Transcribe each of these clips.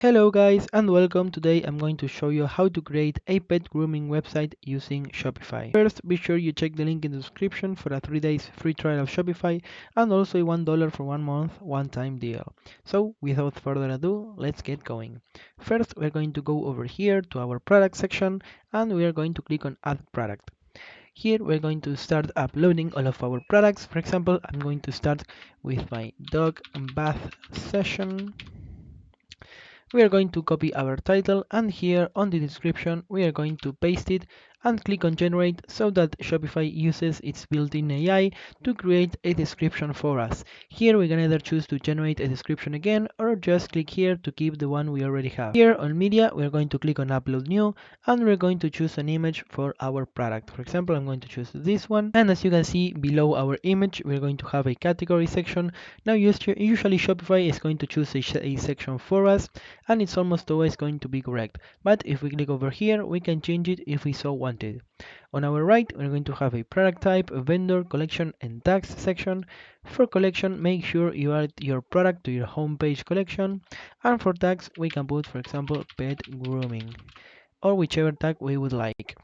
Hello guys and welcome. Today I'm going to show you how to create a pet grooming website using Shopify. First, be sure you check the link in the description for a 3 days free trial of Shopify and also a $1 for 1 month one-time deal. So without further ado, let's get going. First, we're going to go over here to our product section and we are going to click on add product. Here we're going to start uploading all of our products. For example, I'm going to start with my dog bath session. We are going to copy our title and here on the description we are going to paste it and click on generate so that Shopify uses its built-in AI to create a description for us. Here we can either choose to generate a description again or just click here to keep the one we already have. Here on media we're going to click on upload new and we're going to choose an image for our product. For example, I'm going to choose this one, and as you can see below our image we're going to have a category section. Now usually Shopify is going to choose a section for us and it's almost always going to be correct. But if we click over here, we can change it if we so wanted. On our right, we're going to have a product type, a vendor, collection, and tags section. For collection, make sure you add your product to your homepage collection. And for tags, we can put, for example, pet grooming or whichever tag we would like.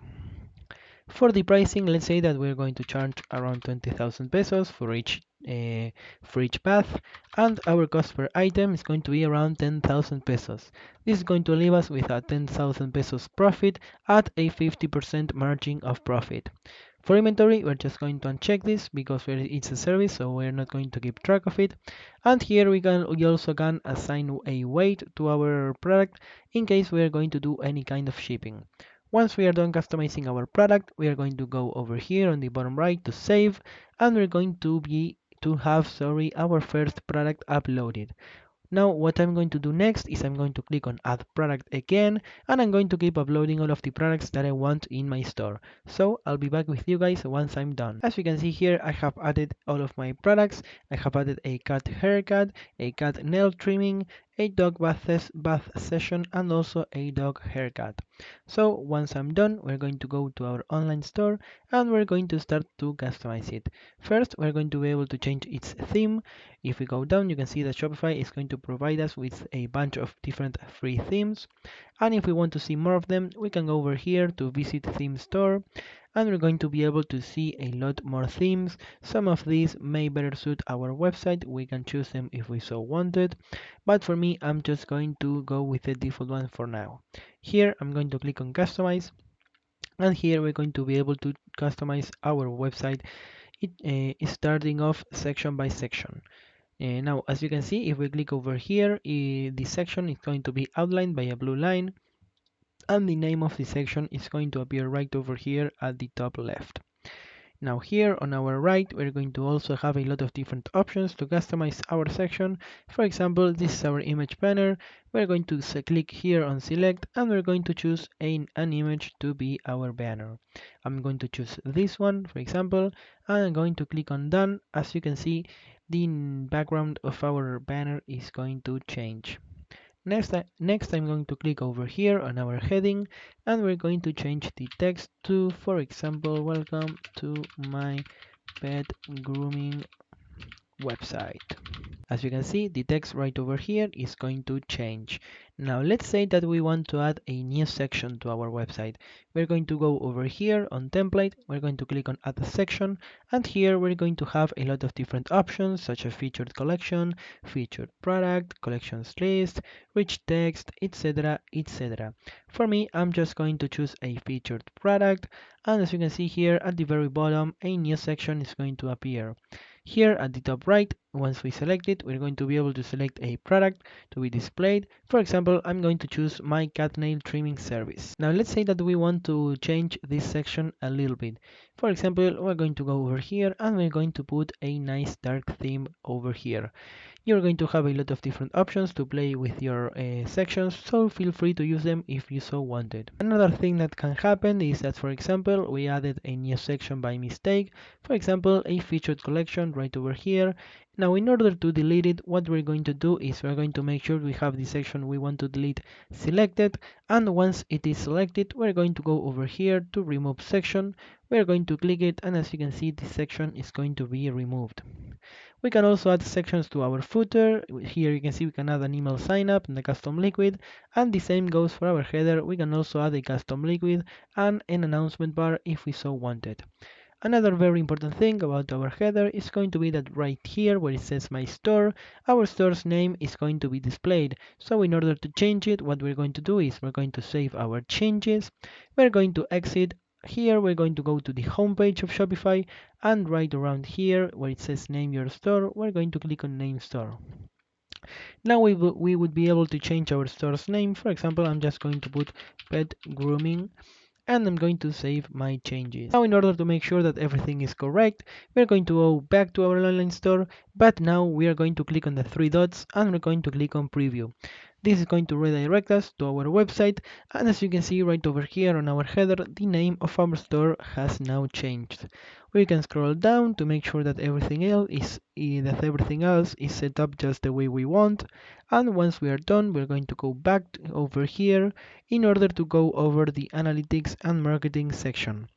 For the pricing, let's say that we're going to charge around 20,000 pesos for each bath, and our cost per item is going to be around 10,000 pesos. This is going to leave us with a 10,000 pesos profit at a 50% margin of profit. For inventory, we're just going to uncheck this because it's a service, so we're not going to keep track of it. And here we also can assign a weight to our product in case we are going to do any kind of shipping. Once we are done customizing our product, we are going to go over here on the bottom right to save, and we're going to have our first product uploaded. Now what I'm going to do next is I'm going to click on add product again, and I'm going to keep uploading all of the products that I want in my store. So I'll be back with you guys once I'm done. As you can see here, I have added all of my products. I have added a cat haircut, a cat nail trimming, a dog bath session, and also a dog haircut. So once I'm done, we're going to go to our online store and we're going to start to customize it. First, we're going to be able to change its theme. If we go down, you can see that Shopify is going to provide us with a bunch of different free themes. And if we want to see more of them, we can go over here to visit theme store, and we're going to be able to see a lot more themes. Some of these may better suit our website. We can choose them if we so wanted. But for me, I'm just going to go with the default one for now. Here, I'm going to click on customize. And here we're going to be able to customize our website. It is starting off section by section. Now, as you can see, if we click over here, this section is going to be outlined by a blue line, and the name of the section is going to appear right over here at the top left. Now here on our right, we're going to also have a lot of different options to customize our section. For example, this is our image banner. We're going to click here on select, and we're going to choose an image to be our banner. I'm going to choose this one, for example, and I'm going to click on done. As you can see, the background of our banner is going to change. Next, I'm going to click over here on our heading, and we're going to change the text to, for example, welcome to my pet grooming website. As you can see, the text right over here is going to change. Now let's say that we want to add a new section to our website. We're going to go over here on template, we're going to click on add a section, and here we're going to have a lot of different options such as featured collection, featured product, collections list, rich text, etc, etc. For me, I'm just going to choose a featured product, and as you can see here at the very bottom, a new section is going to appear. Here at the top right, once we select it, we're going to be able to select a product to be displayed. For example, I'm going to choose my cat nail trimming service. Now let's say that we want to change this section a little bit. For example, we're going to go over here and we're going to put a nice dark theme over here. You're going to have a lot of different options to play with your sections, so feel free to use them if you so wanted. Another thing that can happen is that, for example, we added a new section by mistake, for example, a featured collection right over here. Now, in order to delete it, what we're going to do is we're going to make sure we have the section we want to delete selected, and once it is selected, we're going to go over here to remove section. We're going to click it, and as you can see, this section is going to be removed. We can also add sections to our footer. Here you can see we can add an email sign up and a custom liquid, and the same goes for our header. We can also add a custom liquid and an announcement bar if we so wanted. Another very important thing about our header is going to be that right here where it says my store, our store's name is going to be displayed. So in order to change it, what we're going to do is we're going to save our changes. We're going to exit. Here we're going to go to the home page of Shopify, and right around here where it says name your store, we're going to click on name store. Now we would be able to change our store's name. For example, I'm just going to put pet grooming, and I'm going to save my changes. Now in order to make sure that everything is correct, we're going to go back to our online store, but now we are going to click on the three dots and we're going to click on preview. This is going to redirect us to our website, and as you can see right over here on our header, the name of our store has now changed. We can scroll down to make sure that everything else is set up just the way we want. And once we are done, we're going to go back over here in order to go over the analytics and marketing section.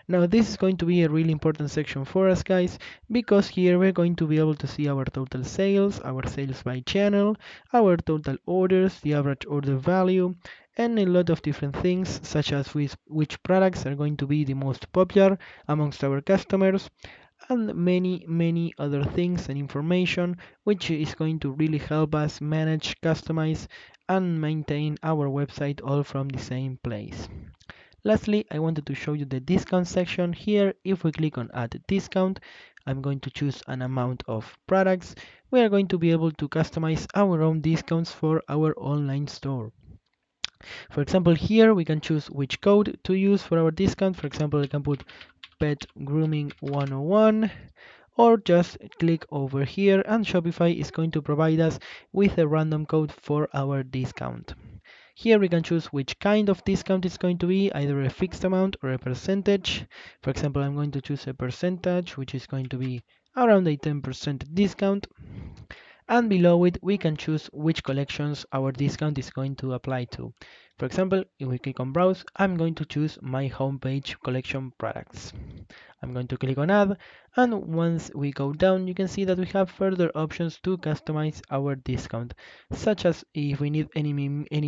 Now this is going to be a really important section for us, guys, because here we're going to be able to see our total sales, our sales by channel, our total orders, the average order value, and a lot of different things, such as which products are going to be the most popular amongst our customers, and many other things and information, which is going to really help us manage, customize, and maintain our website all from the same place. Lastly, I wanted to show you the discount section. Here, if we click on add discount, I'm going to choose an amount of products. We are going to be able to customize our own discounts for our online store. For example, here we can choose which code to use for our discount. For example, I can put pet grooming 101, or just click over here and Shopify is going to provide us with a random code for our discount. Here we can choose which kind of discount it's going to be, either a fixed amount or a percentage. For example, I'm going to choose a percentage, which is going to be around a 10% discount. And below it, we can choose which collections our discount is going to apply to. For example, if we click on browse, I'm going to choose my homepage collection products. I'm going to click on add, and once we go down, you can see that we have further options to customize our discount, such as if we need any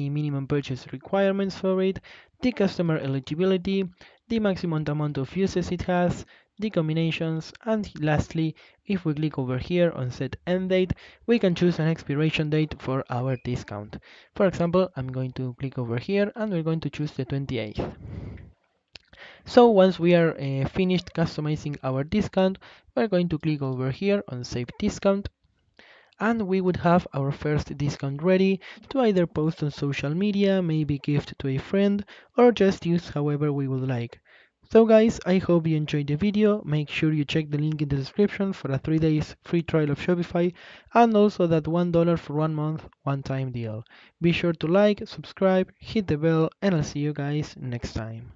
minimum purchase requirements for it, the customer eligibility, the maximum amount of uses it has, the combinations, and lastly, if we click over here on set end date, we can choose an expiration date for our discount. For example, I'm going to click over here and we're going to choose the 28th. So once we are finished customizing our discount, we're going to click over here on save discount, and we would have our first discount ready to either post on social media, maybe gift to a friend, or just use however we would like. So guys, I hope you enjoyed the video. Make sure you check the link in the description for a 3 days free trial of Shopify, and also that $1 for 1 month one-time deal. Be sure to like, subscribe, hit the bell, and I'll see you guys next time.